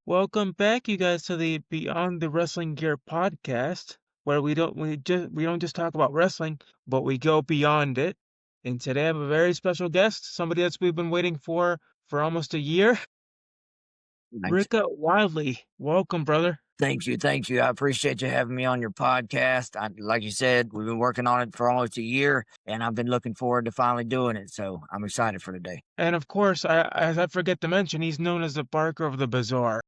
Welcome back, you guys, to the Beyond the Wrestling Gear podcast, where we don't just talk about wrestling, but we go beyond it. And today I have a very special guest, somebody that's we've been waiting for almost a year, Thanks. Rika Wildlee. Welcome, brother. Thank you. Thank you. I appreciate you having me on your podcast. Like you said, we've been working on it for almost a year, and I've been looking forward to finally doing it. So I'm excited for today. And of course, as I forget to mention, he's known as the Barker of the Bazaar.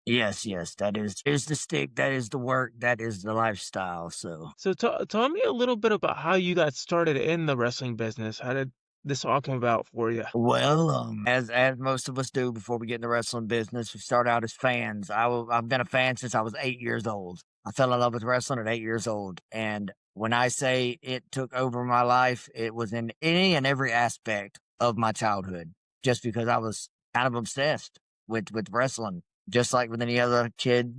Yes, yes, that is the stick, that is the work, that is the lifestyle. So, So tell me a little bit about how you got started in the wrestling business. How did this all come about for you? well, as most of us do before we get in the wrestling business, we start out as fans. I've been a fan since I was 8 years old. I fell in love with wrestling at 8 years old, and when I say it took over my life, it was in any and every aspect of my childhood. Just because I was kind of obsessed with wrestling, just like with any other kid,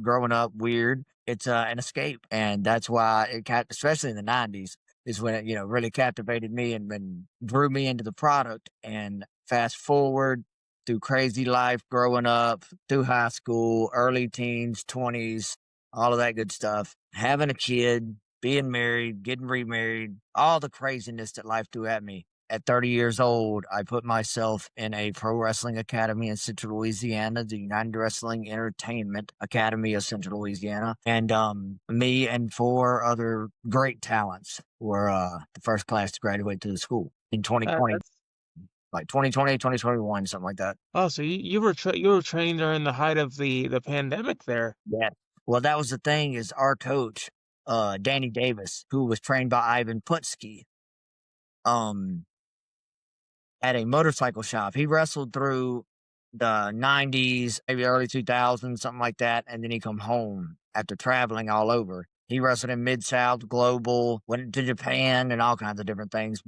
growing up weird. It's an escape, and that's why especially in the '90s is when it, really captivated me and drew me into the product. And fast forward through crazy life growing up, through high school, early teens, 20s, all of that good stuff, having a kid, being married, getting remarried, all the craziness that life threw at me. At 30 years old, I put myself in a pro wrestling academy in Central Louisiana, the United Wrestling Entertainment Academy of Central Louisiana. And me and four other great talents were the first class to graduate to the school in 2020, That's like 2020, 2021, something like that. Oh, so you were trained during the height of the pandemic there. Yeah. Well, that was the thing is our coach, Danny Davis, who was trained by Ivan Putski, um, at a motorcycle shop. He wrestled through the '90s, maybe early 2000s, something like that, and then he come home after traveling all over. He wrestled in Mid South, Global, went to Japan, and all kinds of different things.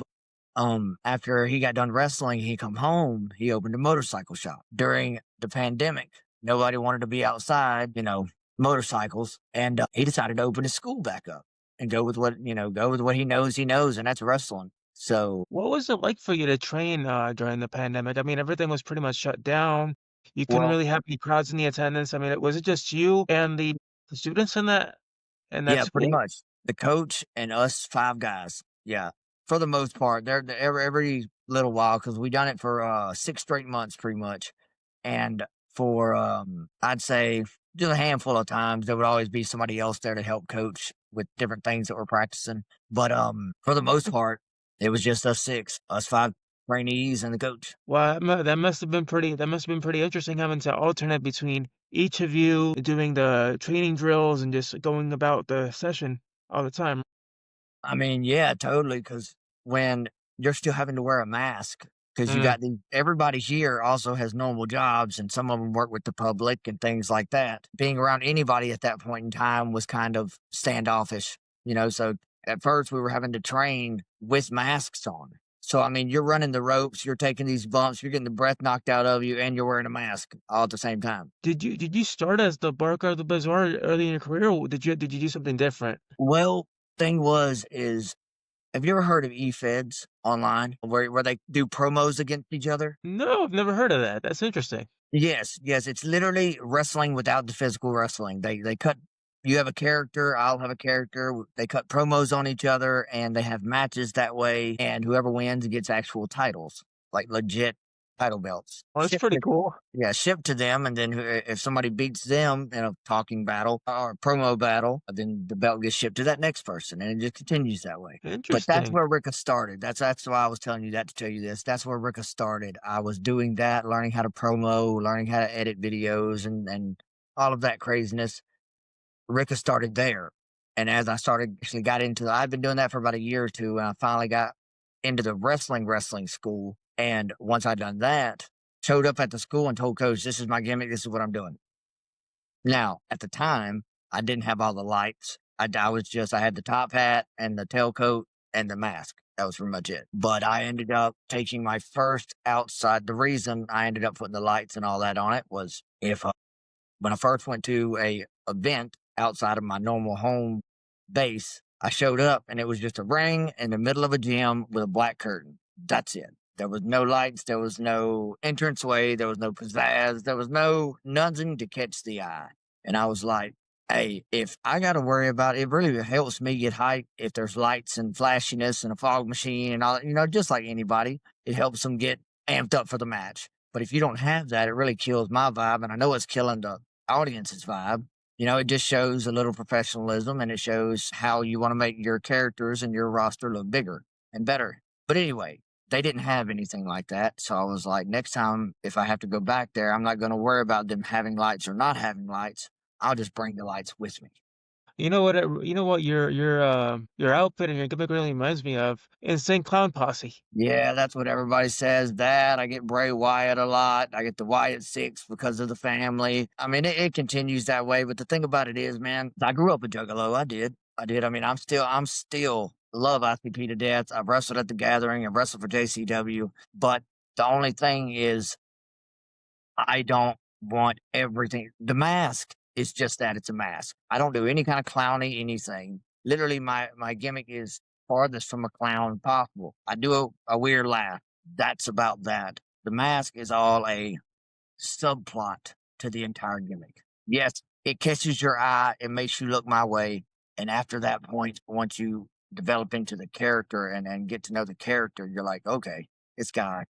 But, after he got done wrestling, he come home. He opened a motorcycle shop during the pandemic. Nobody wanted to be outside, motorcycles, and he decided to open his school back up and go with what he knows. He knows, and that's wrestling. So What was it like for you to train during the pandemic? I mean, everything was pretty much shut down. You couldn't well, really have any crowds in the attendance. I mean, was it just you and the students in that yeah, pretty school? much. The coach and us 5 guys. Yeah. For the most part, they're every little while because we done it for 6 straight months pretty much. And for I'd say just a handful of times there would always be somebody else there to help coach with different things that we're practicing. But for the most part, it was just us 6, us 5 trainees and the coach. Well, that must have been pretty interesting having to alternate between each of you doing the training drills and just going about the session all the time. I mean, yeah, totally. Because when you're still having to wear a mask, because you Mm. got everybody here also has normal jobs, and some of them work with the public and things like that. Being around anybody at that point in time was kind of standoffish. So at first we were having to train with masks on. So I mean, you're running the ropes, you're taking these bumps, you're getting the breath knocked out of you, and you're wearing a mask all at the same time. Did you start as the Barker of the Bazaar early in your career, or did you do something different? Well, thing was is have you ever heard of e-feds online where they do promos against each other? No, I've never heard of that. That's interesting. Yes, yes, it's literally wrestling without the physical wrestling. They cut you have a character, I'll have a character. They cut promos on each other and they have matches that way, and whoever wins gets actual titles, like legit title belts. Well, that's pretty cool. Yeah, shipped to them, and then if somebody beats them in a talking battle or a promo battle, then the belt gets shipped to that next person, and it just continues that way. But that's Interesting. where Rika started. That's why I was telling you that to tell you this. That's where Rika started. I was doing that, learning how to promo, learning how to edit videos, and all of that craziness. Rika started there, and as I started actually got into, I've been doing that for about a year or two, and I finally got into the wrestling school. And once I done that, showed up at the school and told coach, "This is my gimmick. This is what I'm doing." Now, at the time, I didn't have all the lights. I had the top hat and the tailcoat and the mask. That was pretty much it. But I ended up taking my first outside. The reason I ended up putting the lights and all that on it was if when I first went to a event outside of my normal home base, I showed up and it was just a ring in the middle of a gym with a black curtain. That's it. There was no lights, there was no entranceway, there was no pizzazz, there was no nothing to catch the eye. And I was like, hey, if I got to worry about it, it really helps me get hyped if there's lights and flashiness and a fog machine and all, just like anybody, it helps them get amped up for the match. But if you don't have that, it really kills my vibe. And I know it's killing the audience's vibe. It just shows a little professionalism and it shows how you want to make your characters and your roster look bigger and better. But anyway, they didn't have anything like that. So I was like, next time, if I have to go back there, I'm not going to worry about them having lights or not having lights. I'll just bring the lights with me. You know what your outfit and your gimmick really reminds me of? Insane Clown Posse. Yeah, that's what everybody says. That I get Bray Wyatt a lot. I get the Wyatt Six because of the family. I mean, it continues that way. But the thing about it is, man, I grew up a juggalo. I did. I did. I mean, I'm still love ICP to death. I've wrestled at the Gathering. I've wrestled for JCW. But the only thing is, I don't want everything. The mask is just that. It's a mask. I don't do any kind of clowny anything. Literally, my gimmick is farthest from a clown possible. I do a weird laugh. That's about that. The mask is all a subplot to the entire gimmick. Yes, it catches your eye. It makes you look my way. And after that point, once you develop into the character and get to know the character, you're like, okay, this guy,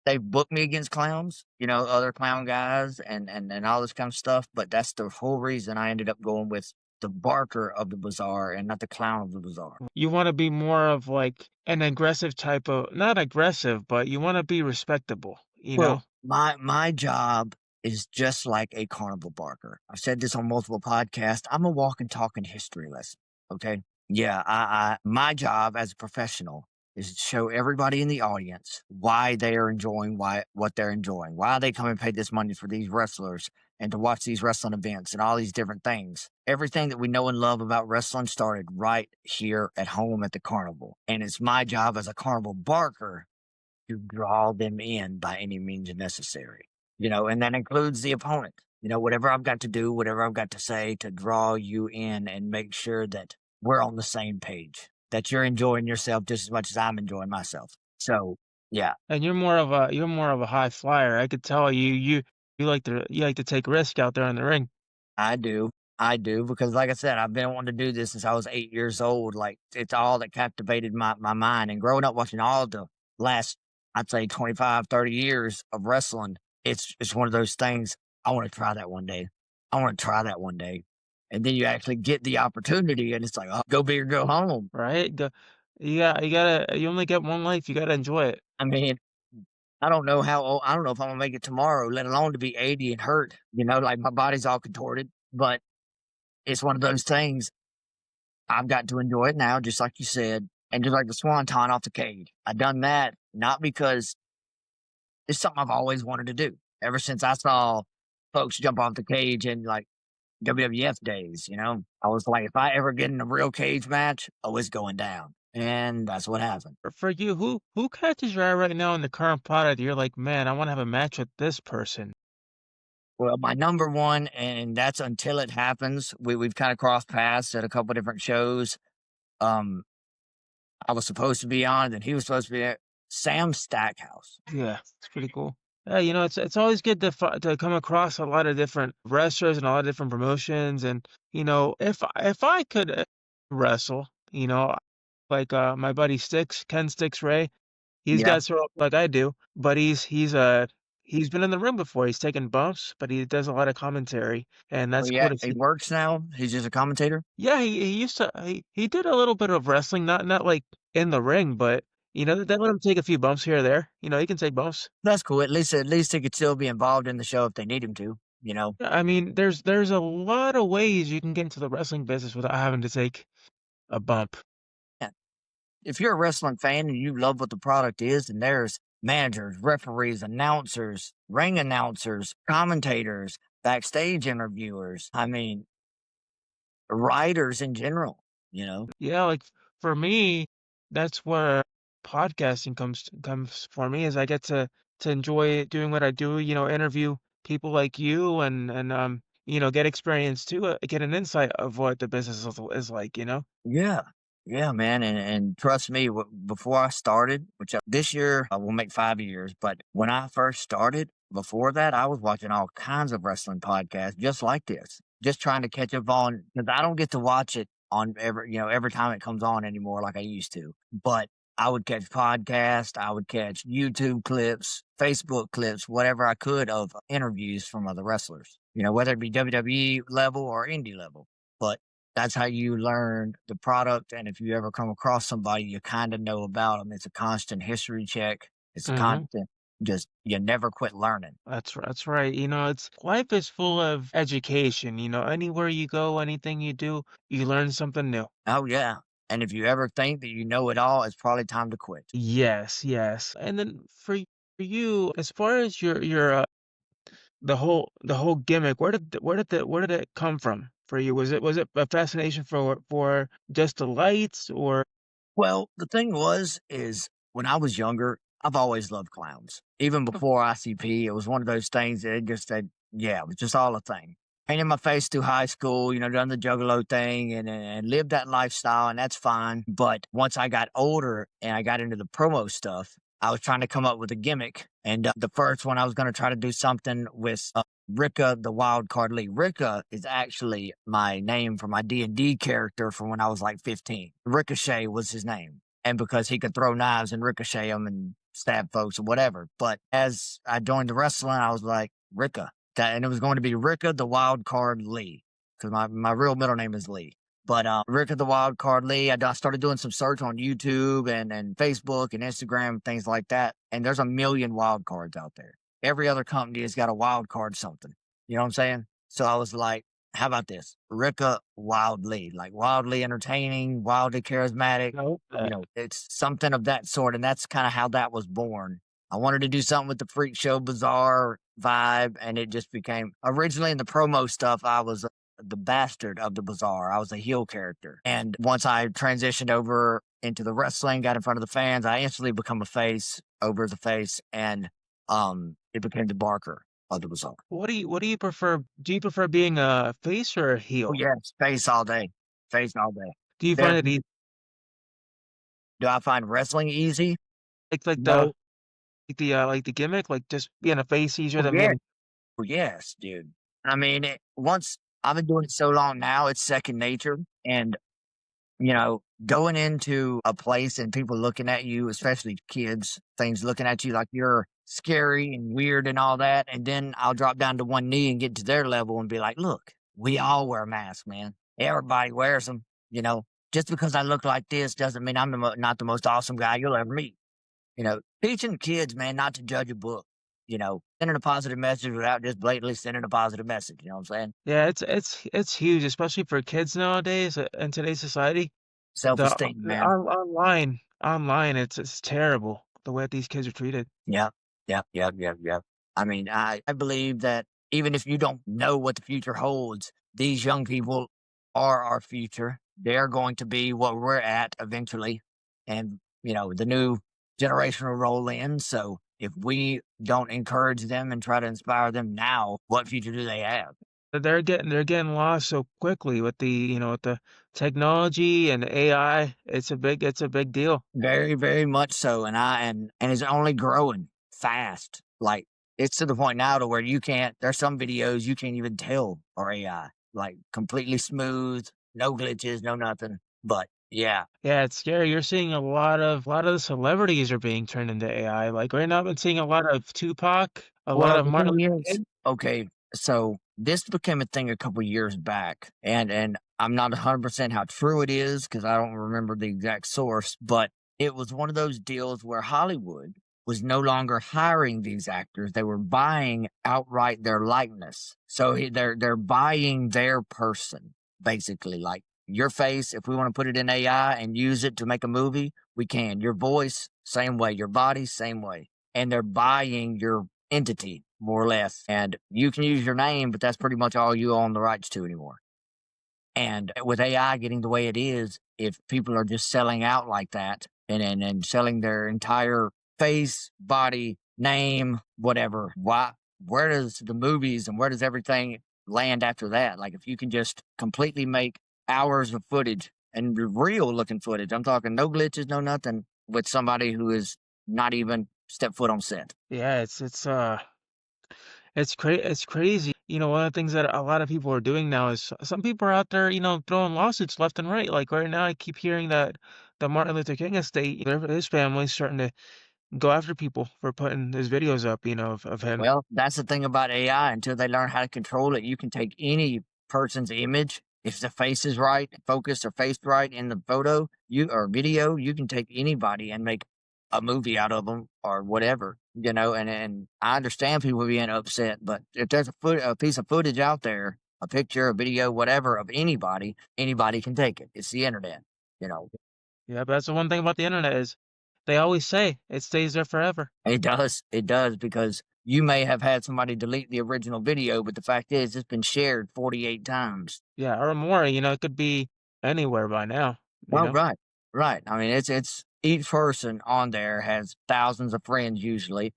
they've booked me against clowns, other clown guys and all this kind of stuff, but that's the whole reason I ended up going with the barker of the bazaar and not the clown of the bazaar. You wanna be more of, like, an aggressive type of not aggressive, but you wanna be respectable, you Well, know? my job is just like a carnival barker. I've said this on multiple podcasts. I'm a walking, talking history lesson. Okay. Yeah, my job as a professional is to show everybody in the audience why they are enjoying what they're enjoying, why they come and pay this money for these wrestlers and to watch these wrestling events and all these different things. Everything that we know and love about wrestling started right here at home at the carnival. And it's my job as a carnival barker to draw them in by any means necessary, and that includes the opponent. Whatever I've got to do, whatever I've got to say to draw you in and make sure that we're on the same page, that you're enjoying yourself just as much as I'm enjoying myself. So, yeah, And you're more of a high flyer. I could tell you like to take risk out there in the ring. I do. I do because, like I said, I've been wanting to do this since I was 8 years old. Like it's all that captivated my mind. And growing up watching all the last, I'd say 25, 30 years of wrestling, it's one of those things. I want to try that one day. I want to try that one day. And then you actually get the opportunity, and it's like, oh, go big or go home. Right? You only get one life, you gotta enjoy it. I mean, I don't know how old, I don't know if I'm gonna make it tomorrow, let alone to be 80 and hurt. Like my body's all contorted, but it's one of those things. I've got to enjoy it now, just like you said, and just like the swanton off the cage. I done that not because it's something I've always wanted to do. Ever since I saw folks jump off the cage in like WWF days, I was like, if I ever get in a real cage match, oh, it's going down, and that's what happened. For you, who catches your eye right now in the current product? You're like, man, I want to have a match with this person. Well, my number one, and that's until it happens. We've kind of crossed paths at a couple different shows. Um, I was supposed to be on, and he was supposed to be there. Sam Stackhouse. Yeah, it's pretty cool. Yeah, it's always good to come across a lot of different wrestlers and a lot of different promotions. And if I could wrestle, like my buddy Ken Sticks Ray, he's Yeah. got sort of like I do, but he's been in the ring before. He's taken bumps, but he does a lot of commentary, and Oh, that's cool yeah. to He see. works now. He's just a commentator. Yeah, he used to he did a little bit of wrestling, not like in the ring, but they let him take a few bumps here or there. He can take bumps. That's cool. At least he could still be involved in the show if they need him to. Yeah, I mean, there's a lot of ways you can get into the wrestling business without having to take a bump. Yeah. If you're a wrestling fan and you love what the product is, and there's managers, referees, announcers, ring announcers, commentators, backstage interviewers. I mean, writers in general. You know. Yeah, like for me, that's where podcasting comes for me is I get to enjoy doing what I do, interview people like you and get experience too, get an insight of what the business is like. Yeah. Yeah, man, and trust me, before I started, this year I will make 5 years, but when I first started, before that, I was watching all kinds of wrestling podcasts just like this, just trying to catch up on because I don't get to watch it on every time it comes on anymore like I used to. But I would catch podcasts, I would catch YouTube clips, Facebook clips, whatever I could of interviews from other wrestlers, whether it be WWE level or indie level. But that's how you learn the product, and if you ever come across somebody you kinda know about them, it's a constant history check. It's a Hmm. constant just you never quit learning. That's right. It's life is full of education. Anywhere you go, anything you do, you learn something new. Oh, yeah, and if you ever think that you know it all, it's probably time to quit. Yes, yes. And then for you, as far as your the whole gimmick, where did it come from for you? Was it a fascination for just the lights or Well, the thing is when I was younger, I've always loved clowns. Even before ICP, it was one of those things that it just said, yeah, it was just all a thing. Painted my face through high school, done the juggalo thing and lived that lifestyle, and that's fine. But once I got older and I got into the promo stuff, I was trying to come up with a gimmick. And the first one, I was going to try to do something with Rika, the wild card Lee. Rika is actually my name for my D&D character from when I was like 15. Ricochet was his name. And because he could throw knives and ricochet them and stab folks or whatever. But as I joined the wrestling, I was like, Rika. And it was going to be Rika, the wild card Lee. Because my real middle name is Lee. But Rika, the wild card Lee, I started doing some search on YouTube and Facebook and Instagram and things like that. And there's a million wild cards out there. Every other company has got a wild card something. You know what I'm saying? So I was like, how about this? Rika Wildlee, like wildly entertaining, wildly charismatic. no? It's something of that sort. And that's kind of how that was born. I wanted to do something with the freak show Bazaar vibe. And it just became originally in the promo stuff, I was the bastard of the Bazaar. I was a heel character. And once I transitioned over into the wrestling, got in front of the fans, I instantly become a face over as a face. And it became the Barker of the Bazaar. What do you prefer? Do you prefer being a face or a Oh, heel? yes, face all day. Face all day. Do you There's find it easy, Do I find wrestling easy? like the No. like the gimmick, like just being a face easier Oh, than yeah. being Oh, yes, dude. I mean, once I've been doing it so long now, it's second nature. And, going into a place and people looking at you, especially kids, things looking at you like you're scary and weird and all that. And then I'll drop down to one knee and get to their level and be like, look, we all wear masks, man. Everybody wears them. Just because I look like this doesn't mean I'm not the most awesome guy you'll ever meet. Teaching kids, man, not to judge a book, sending a positive message without just blatantly sending a positive message. You know what I'm saying? Yeah, it's huge, especially for kids nowadays, in today's society. Self The esteem, the man. online, it's terrible the way these kids are treated. Yep. Yep. Yep. Yep. Yep. I mean, I believe that even if you don't know what the future holds, these young people are our future. They're going to be what we're at eventually. And, the new generation will roll in. So if we don't encourage them and try to inspire them now, what future do they have? They're getting lost so quickly with the technology and AI. It's a big deal. Very, very much so, and it's only growing fast. Like, it's to the point now to where there's some videos you can't even tell are AI, like, completely smooth, no glitches, no nothing, but, yeah. Yeah, it's scary. You're seeing a lot of the celebrities are being turned into AI. Like right now, I've been seeing a lot of Tupac, a lot Well, of the Martin thing Luther is King. okay, so this became a thing a couple years back, and I'm not 100% how true it is because I don't remember the exact source, but it was one of those deals where Hollywood was no longer hiring these actors. They were buying outright their likeness. So they're buying their person, basically. Like your face, if we want to put it in AI and use it to make a movie, we can. Your voice, same way. Your body, same way. And they're buying your entity, more or less. And you can use your name, but that's pretty much all you own the rights to anymore. And with AI getting the way it is, if people are just selling out like that and selling their entire face, body, name, whatever, where does the movies and where does everything land after that? Like if you can just completely make hours of footage and real looking footage. I'm talking no glitches, no nothing with somebody who is not even step foot on set. Yeah, it's crazy. You know, one of the things that a lot of people are doing now is some people are out there, throwing lawsuits left and right. Like right now, I keep hearing that the Martin Luther King estate, his family's starting to go after people for putting his videos up, of him. Well, that's the thing about AI. Until they learn how to control it, you can take any person's image. If the face is right, focused or faced right in the photo, you or video, you can take anybody and make a movie out of them or whatever, and I understand people being upset, but if there's a piece of footage out there, a picture, a video, whatever of anybody, anybody can take it. It's the internet, you know. Yeah, but that's the one thing about the internet is they always say it stays there forever. It does, because you may have had somebody delete the original video, but the fact is it's been shared 48 times. Yeah, or more, it could be anywhere by now, you Oh, know? right, right. I mean, it's each person on there has thousands of friends usually,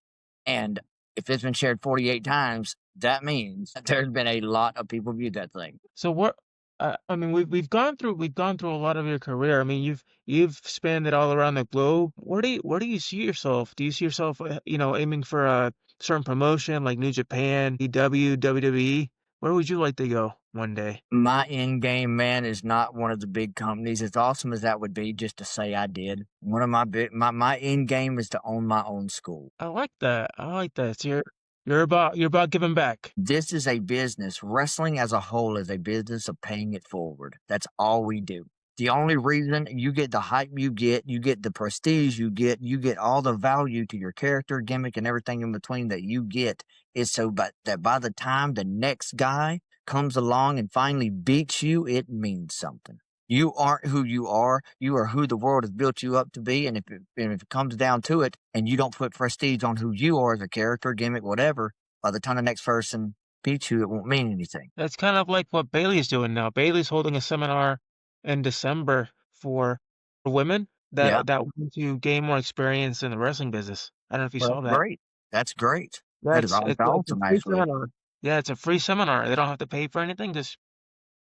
and if it's been shared 48 times, that means that there's been a lot of people viewed that thing. So what I mean, we've gone through a lot of your career. I mean, you've spanned it all around the globe. Where do you see yourself? Do you see yourself, aiming for a certain promotion like New Japan, EW, WWE? Where would you like to go one day? My end game, man, is not one of the big companies. As awesome as that would be, just to say I did. One of my end game is to own my own school. I like that. I like that. So you're about giving back. This is a business. Wrestling as a whole is a business of paying it forward. That's all we do. The only reason you get the hype you get the prestige you get all the value to your character, gimmick, and everything in between that you get is so that by the time the next guy comes along and finally beats you, it means something. You aren't who you are. You are who the world has built you up to be. And if it comes down to it and you don't put prestige on who you are as a character, gimmick, whatever, by the time the next person beats you, it won't mean anything. That's kind of like what Bailey's doing now. Bailey's holding a seminar in December for women Yeah. that want to gain more experience in the wrestling business. I don't know if you Well, saw that's that. great. That's great. Yeah, That is it's all it's it's a awesome, free actually. seminar. Yeah, it's a free seminar. They don't have to pay for anything.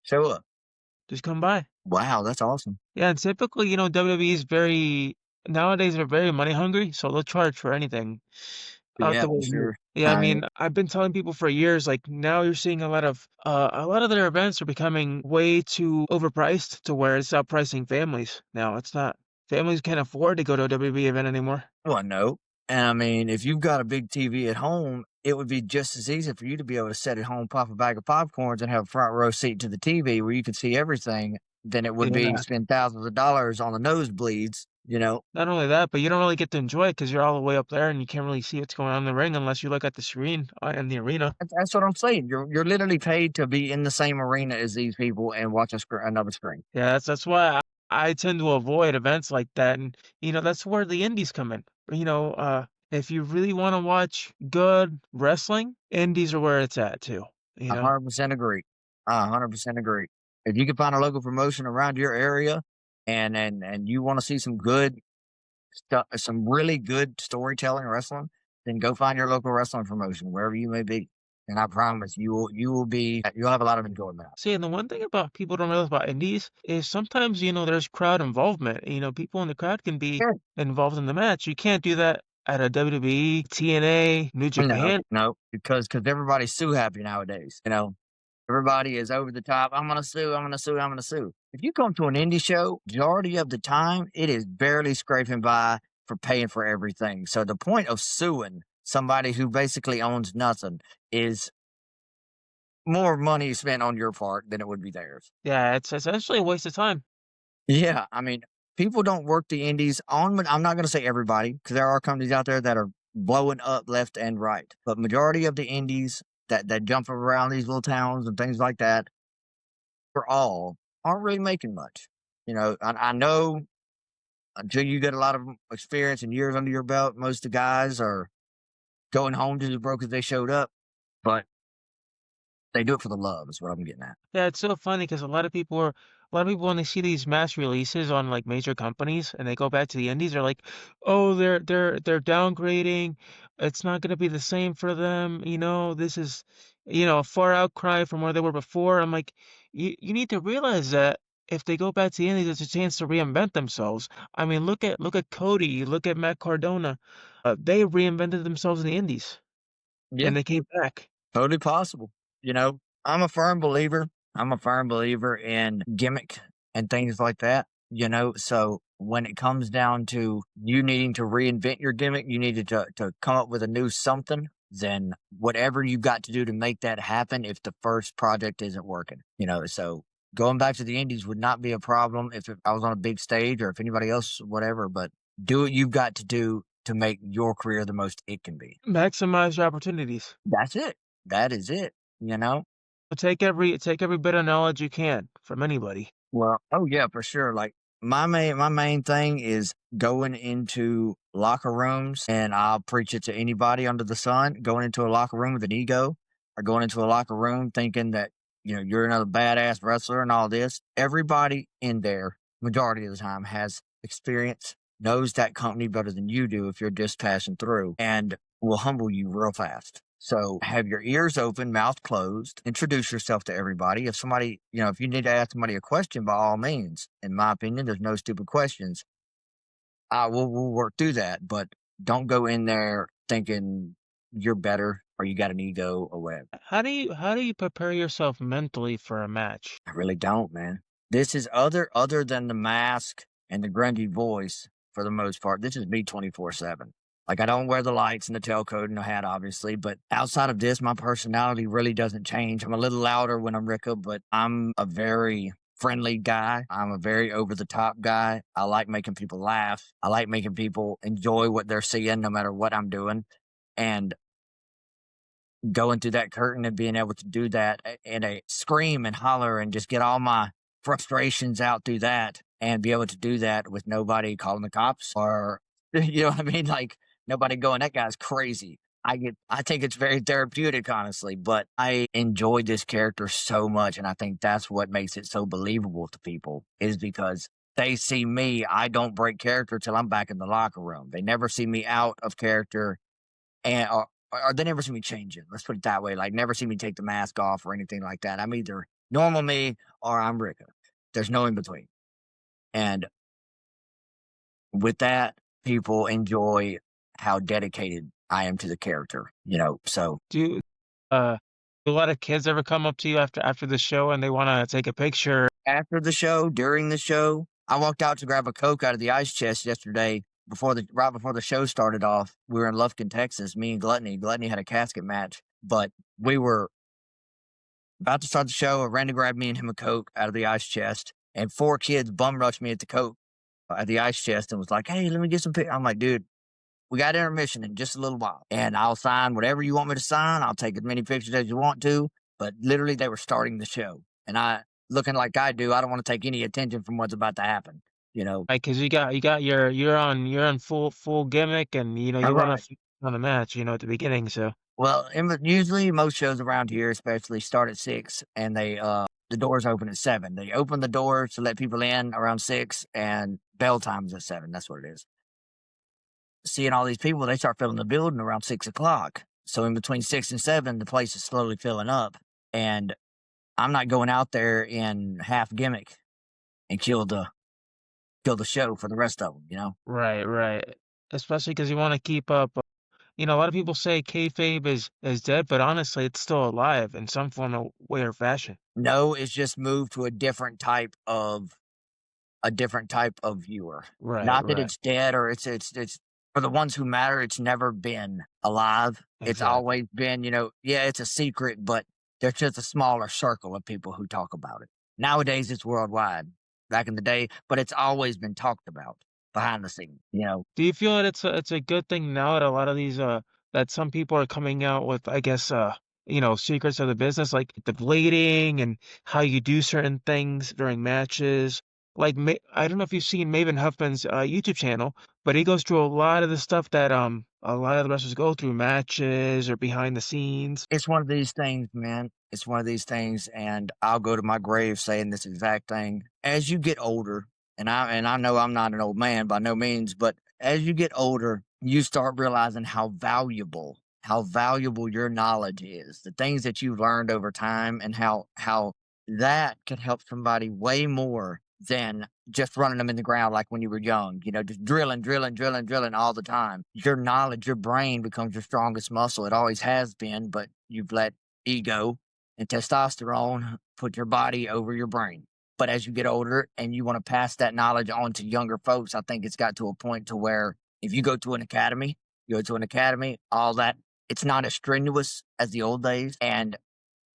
Sure. Just come by. Wow, that's awesome. Yeah, and typically, WWE is very nowadays they're very money hungry, so they'll charge for anything out Yeah, the way here. sure. Yeah, I I mean, I've been telling people for years, like now you're seeing a lot of their events are becoming way too overpriced to where it's outpricing families. Now it's not families can't afford to go to a WWE event anymore. well, no. And I mean, if you've got a big TV at home, it would be just as easy for you to be able to sit at home, pop a bag of popcorns, and have a front row seat to the TV where you can see everything than it would be to Yeah. spend thousands of dollars on the nosebleeds. Not only that, but you don't really get to enjoy it because you're all the way up there and you can't really see what's going on in the ring unless you look at the screen in the arena. That's what I'm saying. You're literally paid to be in the same arena as these people and watch another screen. Yeah, that's why I tend to avoid events like that, and that's where the indies come in. If you really want to watch good wrestling, indies are where it's at too. You A know, 100% agree. I 100% agree. If you can find a local promotion around your area and you want to see some good stuff, some really good storytelling wrestling, then go find your local wrestling promotion wherever you may be. And I promise you'll have a lot of enjoyment. see, and the one thing about people don't realize about indies is sometimes there's crowd involvement. People in the crowd can be Sure. involved in the match. You can't do that at a WWE, TNA, New No, Japan. no, because everybody's sue happy nowadays. Everybody is over the top. I'm gonna sue. I'm gonna sue. I'm gonna sue. If you come to an indie show, majority of the time, it is barely scraping by for paying for everything. So the point of suing somebody who basically owns nothing is more money spent on your part than it would be theirs. Yeah, it's essentially a waste of time. Yeah, I mean, people don't work the indies on. I'm not going to say everybody because there are companies out there that are blowing up left and right, but majority of the indies that jump around these little towns and things like that, for all, aren't really making much. I know until you get a lot of experience and years under your belt, most of the guys are going home just as broke as they showed up, but they do it for the love. Is what I'm getting at. Yeah, it's so funny because a lot of people when they see these mass releases on like major companies and they go back to the indies, they're like, "Oh, they're downgrading. It's not going to be the same for them. This is, a far outcry from where they were before." I'm like, you need to realize that. if they go back to the Indies, it's a chance to reinvent themselves. I mean, look at Cody, look at Matt Cardona. They reinvented themselves in the Indies, Yeah. and they came back. Totally possible. You know, I'm a firm believer. I'm a firm believer in gimmick and things like that. So when it comes down to you needing to reinvent your gimmick, you needed to come up with a new something, then whatever you've got to do to make that happen if the first project isn't working. So going back to the indies would not be a problem if I was on a big stage or if anybody else, whatever, but do what you've got to do to make your career the most it can be. Maximize your opportunities. That's it. That is it, you know? Take every bit of knowledge you can from anybody. Well, oh yeah, for sure. Like my main thing is going into locker rooms and I'll preach it to anybody under the sun, going into a locker room with an ego or going into a locker room thinking that, you're another badass wrestler and all this. Everybody in there, majority of the time, has experience, knows that company better than you do if you're just passing through, and will humble you real fast. So have your ears open, mouth closed, introduce yourself to everybody. If you need to ask somebody a question, by all means, in my opinion, there's no stupid questions. We'll work through that, but don't go in there thinking you're better or you got an ego or whatever. How do you prepare yourself mentally for a match? I really don't, man. This is other than the mask and the grungy voice for the most part. This is me 24/7. Like I don't wear the lights and the tailcoat and the hat, obviously, but outside of this, my personality really doesn't change. I'm a little louder when I'm Rika, but I'm a very friendly guy. I'm a very over the top guy. I like making people laugh. I like making people enjoy what they're seeing, no matter what I'm doing. And going through that curtain and being able to do that and a scream and holler and just get all my frustrations out through that and be able to do that with nobody calling the cops or you know what I mean? Like nobody going, that guy's crazy. I think it's very therapeutic, honestly, but I enjoy this character so much. And I think that's what makes it so believable to people is because they see me. I don't break character till I'm back in the locker room. They never see me out of character and or they never see me change it. Let's put it that way. Like never see me take the mask off or anything like that. I'm either normal me or I'm Rika. There's no in between. And with that, people enjoy how dedicated I am to the character. So Do you, do a lot of kids ever come up to you after the show and they want to take a picture? after the show, during the show, I walked out to grab a Coke out of the ice chest yesterday right before the show started off. We were in Lufkin, Texas, me and Gluttony. Gluttony had a casket match, but we were about to start the show. Randy grabbed me and him a Coke out of the ice chest, and four kids bum rushed me at the Coke at the ice chest and was like, "Hey, let me get some pictures." I'm like, "Dude, we got intermission in just a little while, and I'll sign whatever you want me to sign. I'll take as many pictures as you want to." But literally, they were starting the show, and looking like I do, I don't want to take any attention from what's about to happen. You know, Like, 'cause you got you're on full gimmick, and all you want to right. focus on the match, at the beginning. So Well, usually most shows around here, especially, start at 6, and the doors open at 7. They open the doors to let people in around 6, and bell time is at 7. That's what it is. Seeing all these people, they start filling the building around 6 o'clock. So in between 6 and 7, the place is slowly filling up, and I'm not going out there in half gimmick and kill the show for the rest of them. right, right. Especially because you want to keep up. A lot of people say kayfabe is dead, but honestly, it's still alive in some form of way or fashion. No, it's just moved to a different type of viewer. Right, Not that right. it's dead or it's for the ones who matter. It's never been alive. It's Exactly. always been, yeah, it's a secret, but there's just a smaller circle of people who talk about it. Nowadays, it's worldwide. Back in the day, but it's always been talked about behind the scenes. Do you feel that it's a good thing now that a lot of these that some people are coming out with, I guess, secrets of the business, like the blading and how you do certain things during matches. Like I don't know if you've seen Maven Huffman's YouTube channel, but he goes through a lot of the stuff that a lot of the wrestlers go through matches or behind the scenes. It's one of these things, man. It's one of these things, and I'll go to my grave saying this exact thing. As you get older, and I know I'm not an old man by no means, but as you get older, you start realizing how valuable your knowledge is, the things that you've learned over time, and how that can help somebody way more than just running them in the ground like when you were young, just drilling, drilling, drilling, drilling all the time. Your knowledge, your brain becomes your strongest muscle. It always has been, but you've let ego and testosterone put your body over your brain. But as you get older and you want to pass that knowledge on to younger folks, I think it's got to a point to where if you go to an academy, all that, it's not as strenuous as the old days. And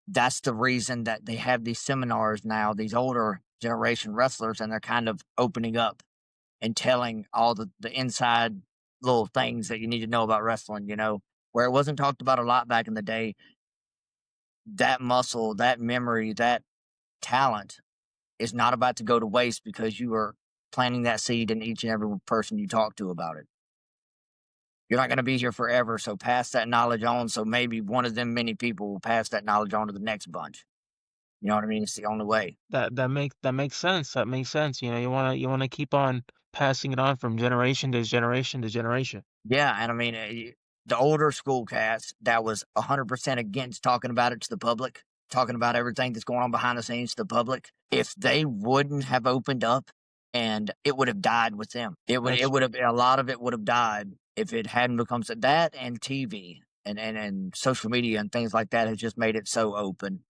that's the reason that they have these seminars now, these older generation wrestlers, and they're kind of opening up and telling all the inside little things that you need to know about wrestling, where it wasn't talked about a lot back in the day. That muscle, that memory, that talent is not about to go to waste because you are planting that seed in each and every person you talk to about it. You're not going to be here forever, so pass that knowledge on. So maybe one of them many people will pass that knowledge on to the next bunch. You know what I mean? It's the only way. That makes sense. That makes sense. You wanna keep on passing it on from generation to generation to generation. Yeah, and I mean, the older school cats that was 100% against talking about it to the public, talking about everything that's going on behind the scenes to the public, if they wouldn't have opened up, and it would have died with them. That's It would have a lot of it would have died if it hadn't become so that and TV and social media and things like that has just made it so open,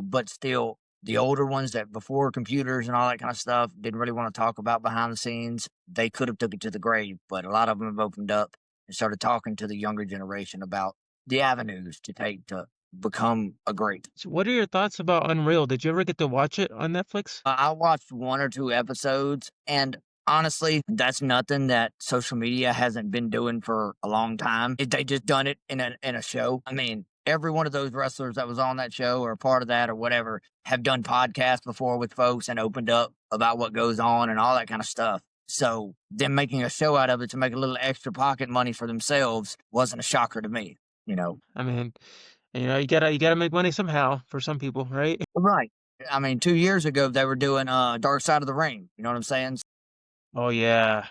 but still the older ones that before computers and all that kind of stuff didn't really want to talk about behind the scenes, they could have took it to the grave, but a lot of them have opened up and started talking to the younger generation about the avenues to take to become a great. so what are your thoughts about Unreal? Did you ever get to watch it on Netflix? I watched 1 or 2 episodes, and honestly, that's nothing that social media hasn't been doing for a long time. They just done it in a show. I mean, every one of those wrestlers that was on that show or a part of that or whatever have done podcasts before with folks and opened up about what goes on and all that kind of stuff. So them making a show out of it to make a little extra pocket money for themselves wasn't a shocker to me, you know. I mean, you gotta make money somehow for some people, right? Right. I mean, 2 years ago they were doing Dark Side of the Ring. You know what I'm saying? Oh yeah.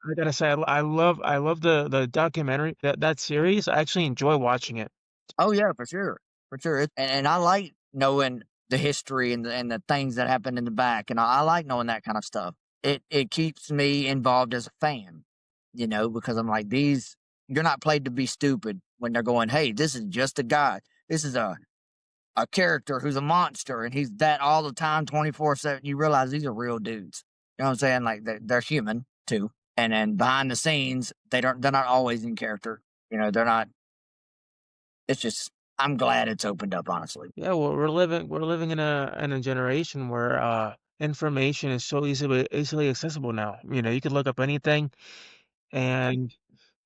I gotta say, I love the documentary, that series. I actually enjoy watching it. Oh yeah, for sure, for sure. And I like knowing the history and the things that happened in the back, and I like knowing that kind of stuff. It keeps me involved as a fan, because I'm like these. You're not played to be stupid when they're going, hey, this is just a guy. This is a character who's a monster, and he's that all the time, 24/7. You realize these are real dudes. You know what I'm saying? Like they're human too, and then behind the scenes, they're not always in character. They're not. It's just I'm glad it's opened up, honestly. Yeah, well, we're living in a generation where information is so easily accessible now. You could look up anything, and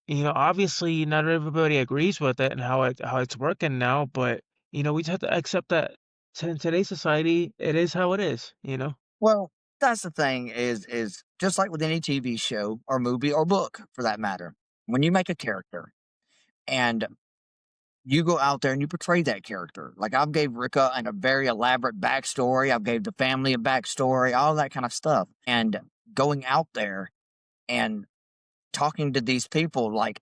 obviously not everybody agrees with it and how it's working now, but we just have to accept that in today's society, it is how it is. Well, that's the thing is just like with any TV show or movie or book for that matter. When you make a character and you go out there and you portray that character. Like I've gave Rika a very elaborate backstory. I've gave the family a backstory, all that kind of stuff. And going out there and talking to these people like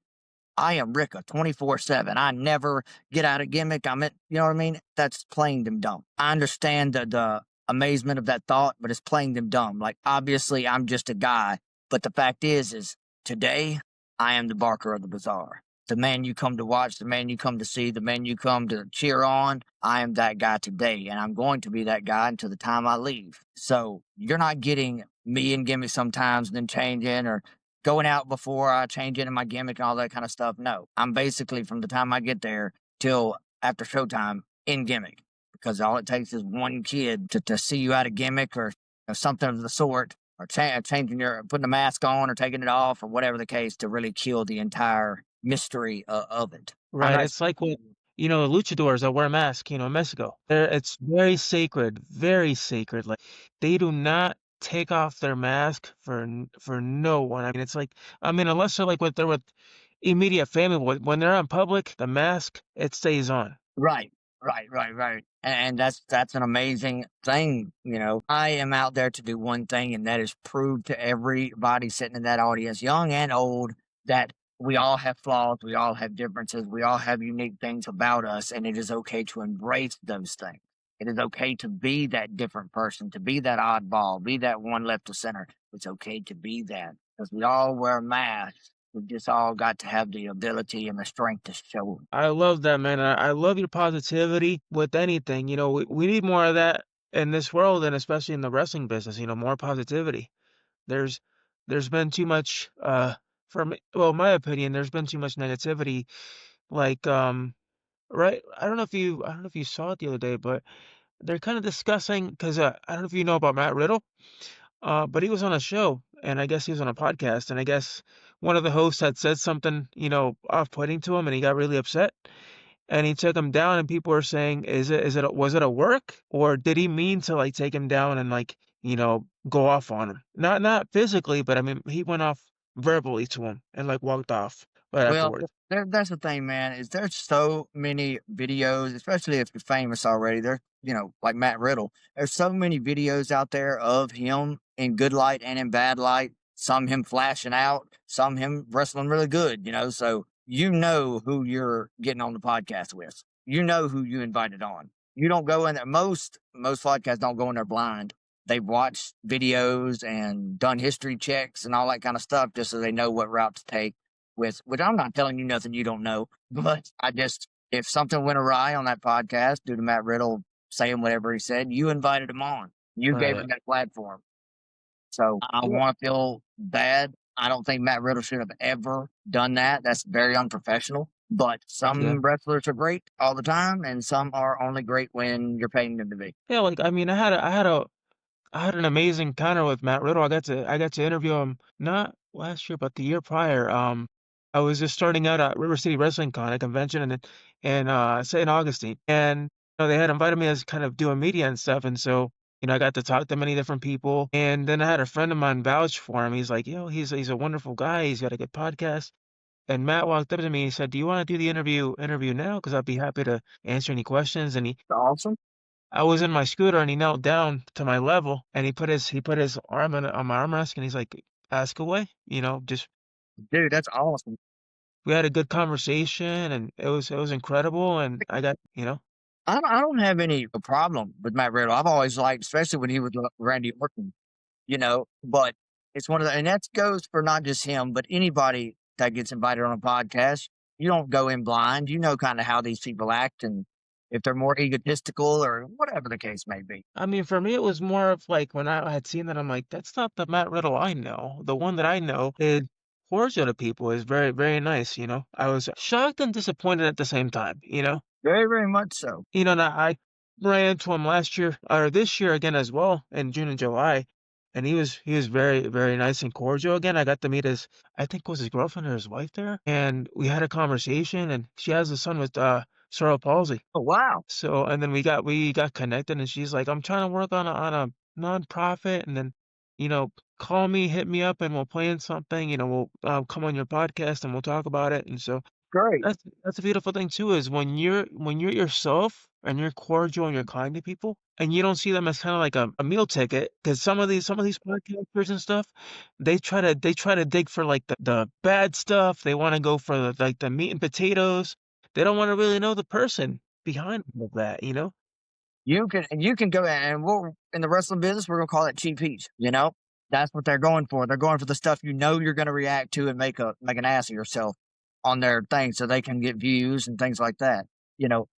I am Rika 24/7. I never get out of gimmick. You know what I mean? That's playing them dumb. I understand the amazement of that thought, but it's playing them dumb. Like, obviously, I'm just a guy. But the fact is today, I am the Barker of the Bazaar. The man you come to watch, the man you come to see, the man you come to cheer on. I am that guy today, and I'm going to be that guy until the time I leave. So you're not getting me in gimmick sometimes and then changing or going out before I change into my gimmick and all that kind of stuff. No, I'm basically from the time I get there till after showtime in gimmick because all it takes is one kid to see you out of gimmick or something of the sort or changing putting a mask on or taking it off or whatever the case to really kill the entire mystery of it. I'm Right, not. it's like what the luchadors that wear masks, in Mexico. It's very sacred. Like they do not take off their mask for no one. I mean, it's like unless they're with immediate family, when they're on public, the mask it stays on. Right, right. And that's an amazing thing, I am out there to do one thing, and that is prove to everybody sitting in that audience, young and old, that we all have flaws, we all have differences, we all have unique things about us, and it is okay to embrace those things. It is okay to be that different person, to be that oddball, be that one left of center. It's okay to be that because we all wear masks. We just all got to have the ability and the strength to show it. I love that, man. I love your positivity with anything. We need more of that in this world and especially in the wrestling business, more positivity. There's there's been too much from well, my opinion, there's been too much negativity. Like right, I don't know if you saw it the other day, but they're kind of discussing because I don't know if you know about Matt Riddle, but he was on a show and I guess he was on a podcast and I guess one of the hosts had said something, off-putting to him and he got really upset and he took him down and people were saying, was it a work or did he mean to like take him down and like, go off on him? Not physically, but I mean, he went off verbally to him and like walked off right Well, afterwards. that's the thing, man, is there's so many videos, especially if you're famous already. There, like Matt Riddle. There's so many videos out there of him in good light and in bad light. Some him flashing out, some him wrestling really good. So you know who you're getting on the podcast with. You know who you invited on. You don't go in there. Most podcasts don't go in there blind. They've watched videos and done history checks and all that kind of stuff just so they know what route to take with which I'm not telling you nothing you don't know, but if something went awry on that podcast due to Matt Riddle saying whatever he said, you invited him on. You gave Right. him that platform. So I Yeah. want to feel bad. I don't think Matt Riddle should have ever done that. That's very unprofessional. But Yeah. some wrestlers are great all the time, and some are only great when you're paying them to be. Yeah, like I mean, I had an amazing encounter with Matt Riddle. I got to interview him not last year, but the year prior. I was just starting out at River City Wrestling Con, a convention in St. Augustine, and they had invited me as kind of doing media and stuff, and so I got to talk to many different people, and then I had a friend of mine vouch for him. He's like, he's a wonderful guy. He's got a good podcast. And Matt walked up to me and he said, "Do you want to do the interview now? Because I'd be happy to answer any questions." And Awesome. I was in my scooter and he knelt down to my level and he put his arm on my armrest and he's like, ask away, just Dude, that's awesome. we had a good conversation and it was incredible and I got, I don't have any problem with Matt Riddle. I've always liked, especially when he was Randy Orton. But it's one of the, and that goes for not just him, but anybody that gets invited on a podcast. You don't go in blind. You know kind of how these people act and if they're more egotistical or whatever the case may be. I mean, for me, it was more of like when I had seen that, I'm like, that's not the Matt Riddle I know. The one that I know is cordial to people, is very, very nice. I was shocked and disappointed at the same time. Very, very much so. And I ran into him last year or this year again as well in June and July, and he was very very nice and cordial again. I got to meet his I think it was his girlfriend or his wife there, and we had a conversation. And she has a son with cerebral palsy. Oh, wow. So and then we got connected, and she's like, I'm trying to work on a nonprofit, and then you know call me, hit me up, and we'll plan something. We'll come on your podcast and we'll talk about it. And so Great. that's a beautiful thing too, is when you're yourself and you're cordial and you're kind to people and you don't see them as kind of like a meal ticket, because some of these podcasters and stuff, they try to dig for like the bad stuff. They want to go for like the meat and potatoes. They don't want to really know the person behind all of that. You can go and we're in the wrestling business, we're gonna call it cheap heat. That's what they're going for. They're going for the stuff you're gonna react to and make an ass of yourself on their thing so they can get views and things like that. You know,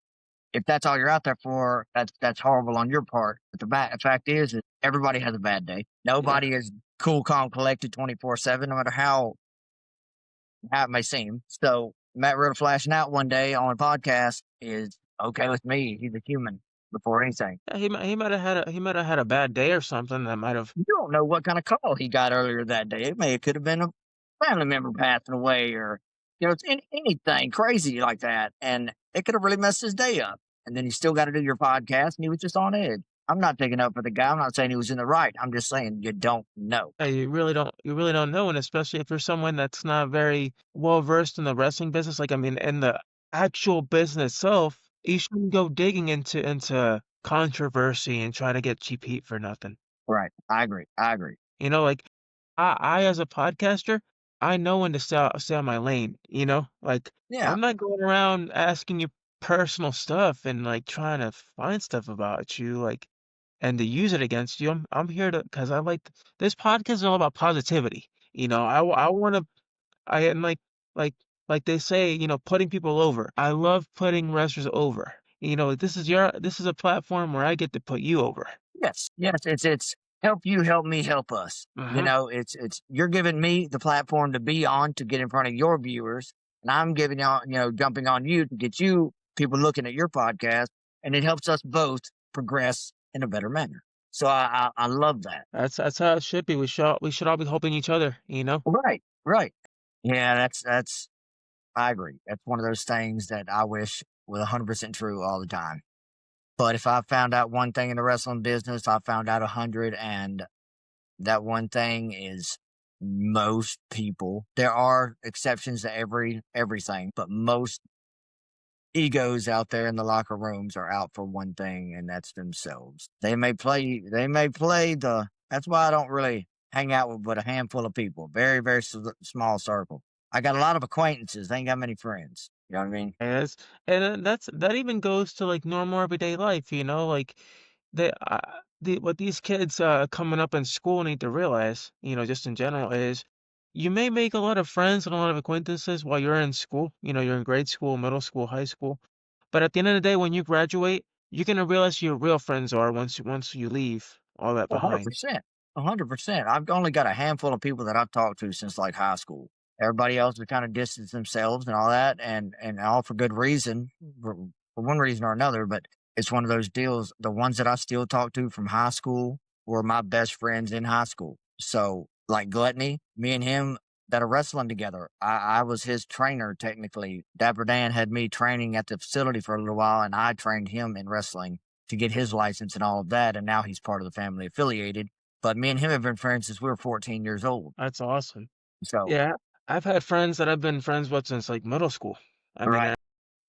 if that's all you're out there for, that's horrible on your part. But the fact is everybody has a bad day. Yeah. Nobody is cool, calm, collected 24/7, no matter how it may seem. So Matt Riddle flashing out one day on a podcast is okay with me. He's a human before anything. Yeah, he might have had a bad day or something that might have. You don't know what kind of call he got earlier that day. It could have been a family member passing away or it's anything crazy like that, and it could have really messed his day up. And then he still got to do your podcast, and he was just on edge. I'm not taking up for the guy. I'm not saying he was in the right. I'm just saying you don't know. Yeah, you really don't know, and especially if you're someone that's not very well versed in the wrestling business, like I mean, in the actual business itself, you shouldn't go digging into controversy and try to get cheap heat for nothing. Right? I agree. I agree. Like I as a podcaster, I know when to stay out my lane. Like Yeah. I'm not going around asking you personal stuff and like trying to find stuff about you, like, and to use it against you. I'm here to because I like this podcast is all about positivity. I want to I and like like they say, putting people over. I love putting wrestlers over. This is a platform where I get to put you over. Yes, yes, it's help you, help me, help us. Uh-huh. It's you're giving me the platform to be on to get in front of your viewers, and I'm giving jumping on you to get you people looking at your podcast, and it helps us both progress in a better manner. So I love that. That's how it should be. We should all be helping each other. Right, right. Yeah, that's I agree. That's one of those things that I wish was 100% true all the time. But if I found out one thing in the wrestling business, I found out 100, and that one thing is most people. There are exceptions to everything, but most egos out there in the locker rooms are out for one thing, and that's themselves. They may play the that's why I don't really hang out with but a handful of people. Very, very small circle. I got a lot of acquaintances, ain't got many friends. You know what I mean? Yes, and that even goes to like normal everyday life. Like what these kids coming up in school need to realize, just in general, is you may make a lot of friends and a lot of acquaintances while you're in school. You're in grade school, middle school, high school, but at the end of the day, when you graduate, you're gonna realize who your real friends are once you leave all that behind. 100%. 100%. I've only got a handful of people that I've talked to since like high school. Everybody else has kind of distanced themselves and all that, and all for good reason, for one reason or another. But it's one of those deals. The ones that I still talk to from high school were my best friends in high school. So, like Gluttony, me and him that are wrestling together. I was his trainer technically. Dapper Dan had me training at the facility for a little while, and I trained him in wrestling to get his license and all of that. And now he's part of the family affiliated. But me and him have been friends since we were 14 years old. That's awesome. So, Yeah, I've had friends that I've been friends with since like middle school. I mean, right,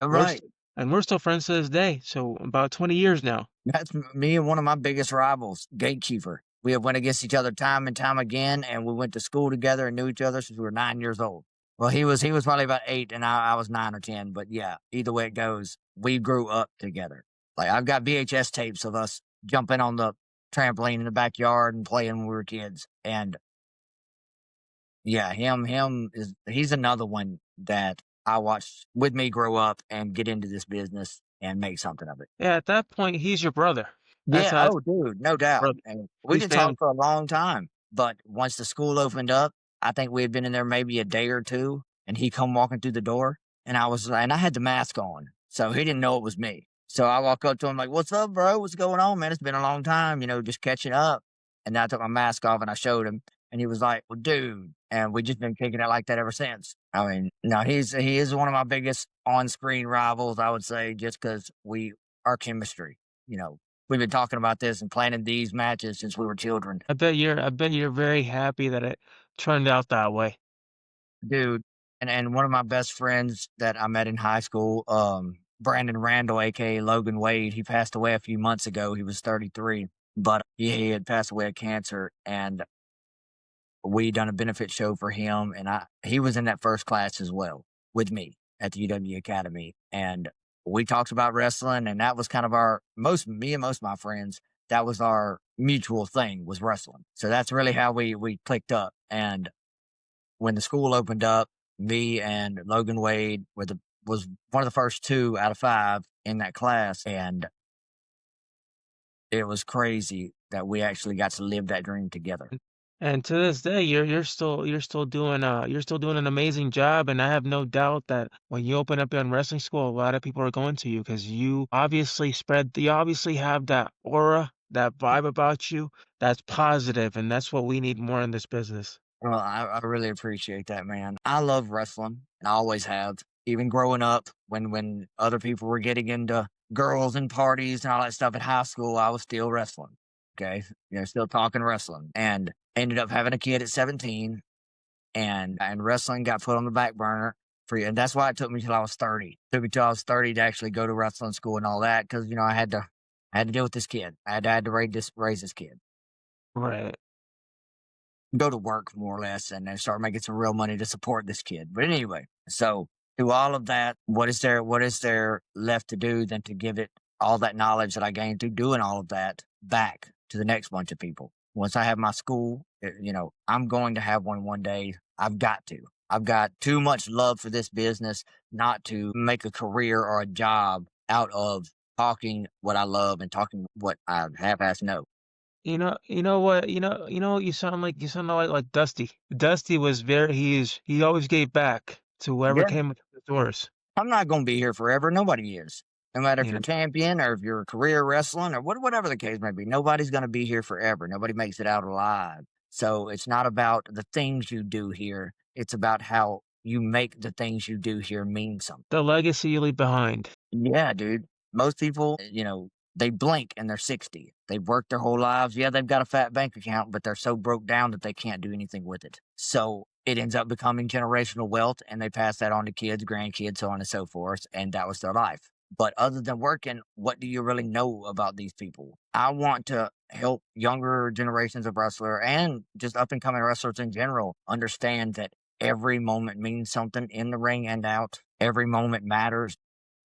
we're right. st- and we're still friends to this day. So about 20 years now. That's me and one of my biggest rivals, Gatekeeper. We have went against each other time and time again, and we went to school together and knew each other since we were 9 years old. Well, he was probably about 8, and I was 9 or 10. But yeah, either way it goes, we grew up together. Like I've got VHS tapes of us jumping on the trampoline in the backyard and playing when we were kids. And yeah, he's another one that I watched with me grow up and get into this business and make something of it. Yeah, at that point, he's your brother. That's Yeah, how it's oh, dude, no doubt, brother. and we We didn't stand. talk for a long time, but once the school opened up, I think we had been in there maybe a day or 2, and he come walking through the door, and I had the mask on, so he didn't know it was me. So I walk up to him like, "What's up, bro? What's going on, man? It's been a long time, just catching up." And then I took my mask off and I showed him, and he was like, "Well, dude," and we just been kicking it like that ever since. I mean, no, he is one of my biggest on-screen rivals, I would say, just because our chemistry, you know, we've been talking about this and planning these matches since we were children. I bet you're very happy that it turned out that way. Dude, and one of my best friends that I met in high school, Brandon Randall, aka Logan Wade, he passed away a few months ago. He was 33, but he had passed away of cancer, and we done a benefit show for him, and he was in that first class as well with me at the UW Academy, and we talked about wrestling, and that was kind of me and most of my friends, that was our mutual thing was wrestling. So that's really how we clicked up. And when the school opened up, me and Logan Wade was one of the first 2 out of 5 in that class, and it was crazy that we actually got to live that dream together. And to this day, you're still doing an amazing job, and I have no doubt that when you open up your own wrestling school, a lot of people are going to you because you obviously have that aura, that vibe about you that's positive, and that's what we need more in this business. Well, I really appreciate that, man. I love wrestling, and I always have. Even growing up, when other people were getting into girls and parties and all that stuff at high school, I was still wrestling. Okay, still talking wrestling, and ended up having a kid at 17, and wrestling got put on the back burner and that's why it took me till I was 30. It took me till I was 30 to actually go to wrestling school and all that because I had to deal with this kid. I had to raise this kid, Right. go to work more or less, and then start making some real money to support this kid. But anyway, so through all of that, what is there left to do than to give it all that knowledge that I gained through doing all of that back to the next bunch of people? Once I have my school, I'm going to have one day. I've got to. I've got too much love for this business not to make a career or a job out of talking what I love and talking what I half-ass know. You know what? You know what you sound like? You sound like Dusty. Dusty was very he always gave back to whoever Yeah, came with the doors. I'm not going to be here forever. Nobody is. No matter if You you're know, champion or if you're a career wrestling or whatever the case may be, nobody's going to be here forever. Nobody makes it out alive. So it's not about the things you do here. It's about how you make the things you do here mean something. the legacy you leave behind. Yeah, dude. Most people, they blink and they're 60. They've worked their whole lives. Yeah, they've got a fat bank account, but they're so broke down that they can't do anything with it. So it ends up becoming generational wealth and they pass that on to kids, grandkids, so on and so forth. And that was their life. But other than working, what do you really know about these people? I want to help younger generations of wrestler and just up and coming wrestlers in general understand that every moment means something in the ring and out. Every moment matters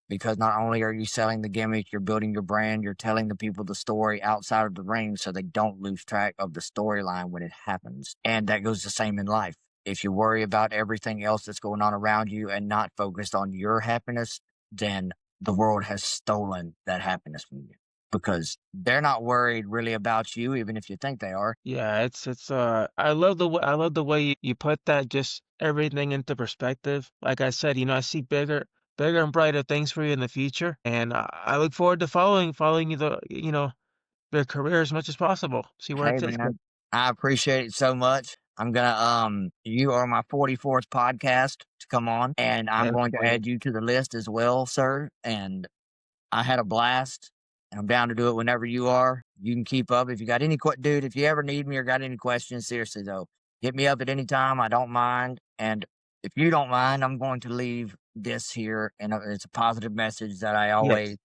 because not only are you selling the gimmick, you're building your brand, you're telling the people the story outside of the ring so they don't lose track of the storyline when it happens. And that goes the same in life. If you worry about everything else that's going on around you and not focused on your happiness, then the world has stolen that happiness from you because they're not worried really about you, even if you think they are. Yeah, it's I love the way you put that just everything into perspective. Like I said, I see bigger and brighter things for you in the future, and I look forward to following your career as much as possible. See where it Hey, takes you. man, I appreciate it so much. I'm gonna you are my 44th podcast to come on, and I'm And going to for you. add you to the list as well, sir. And I had a blast, and I'm down to do it whenever you are. You can keep up if you got any dude. If you ever need me or got any questions, seriously though, hit me up at any time. I don't mind, and if you don't mind, I'm going to leave this here, and it's a positive message that I Yes, always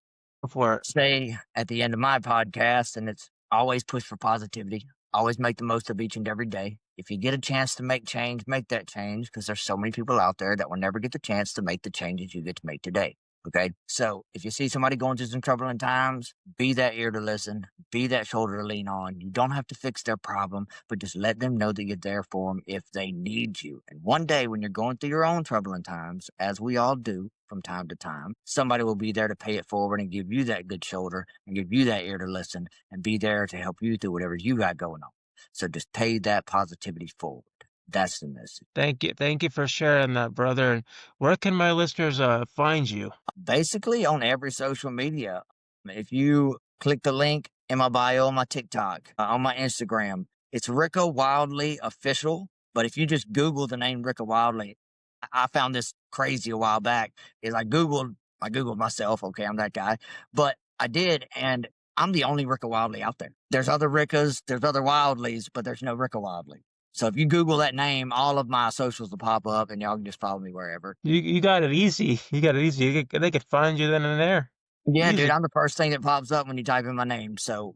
go for it. say at the end of my podcast, and it's always push for positivity. Always make the most of each and every day. If you get a chance to make change, make that change because there's so many people out there that will never get the chance to make the changes you get to make today. Okay. So if you see somebody going through some troubling times, be that ear to listen, be that shoulder to lean on. You don't have to fix their problem, but just let them know that you're there for them if they need you. And one day when you're going through your own troubling times, as we all do from time to time, somebody will be there to pay it forward and give you that good shoulder and give you that ear to listen and be there to help you through whatever you got going on. So just pay that positivity forward. That's the message. Thank you for sharing that, brother. And where can my listeners find you? Basically on every social media. If you click the link in my bio on my TikTok, on my Instagram, it's Rika Wildlee official. But if you just Google the name Rika Wildlee, I found this crazy a while back. Is I Googled myself. Okay, I'm that guy, but I did, and I'm the only Rika Wildlee out there. There's other Rikas, there's other Wildleys, but there's no Rika Wildlee. So if you Google that name, all of my socials will pop up, and y'all can just follow me wherever. You got it easy. You got it easy. They could find you then and there. Yeah, dude, Easy. I'm the first thing that pops up when you type in my name. So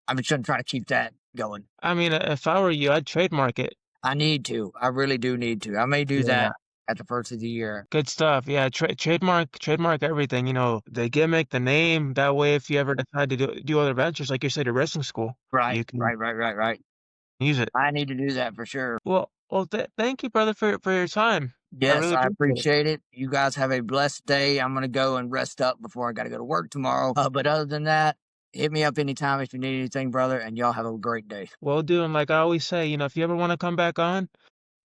I'm just gonna try to keep that going. I mean, if I were you, I'd trademark it. I need to. I really do need to. I may do Yeah. that at the first of the year. Good stuff. Yeah, trademark everything. The gimmick, the name. That way, if you ever decide to do other ventures, like you said, at wrestling school, Right, you can right, right, right, right. use it. I need to do that for sure. Well, thank you, brother, for your time. I Yes, really I appreciate it. appreciate it. You guys have a blessed day. I'm gonna go and rest up before I gotta go to work tomorrow. But other than that, hit me up anytime if you need anything, brother, and y'all have a great day. Well, dude, and like I always say, if you ever want to come back on,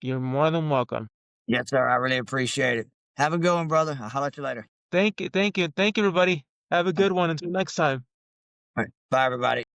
you're more than welcome. Yes, sir. I really appreciate it. Have a good one, brother. I'll holler at you later. Thank you, everybody. Have a good one. Until next time. All right. Bye, everybody.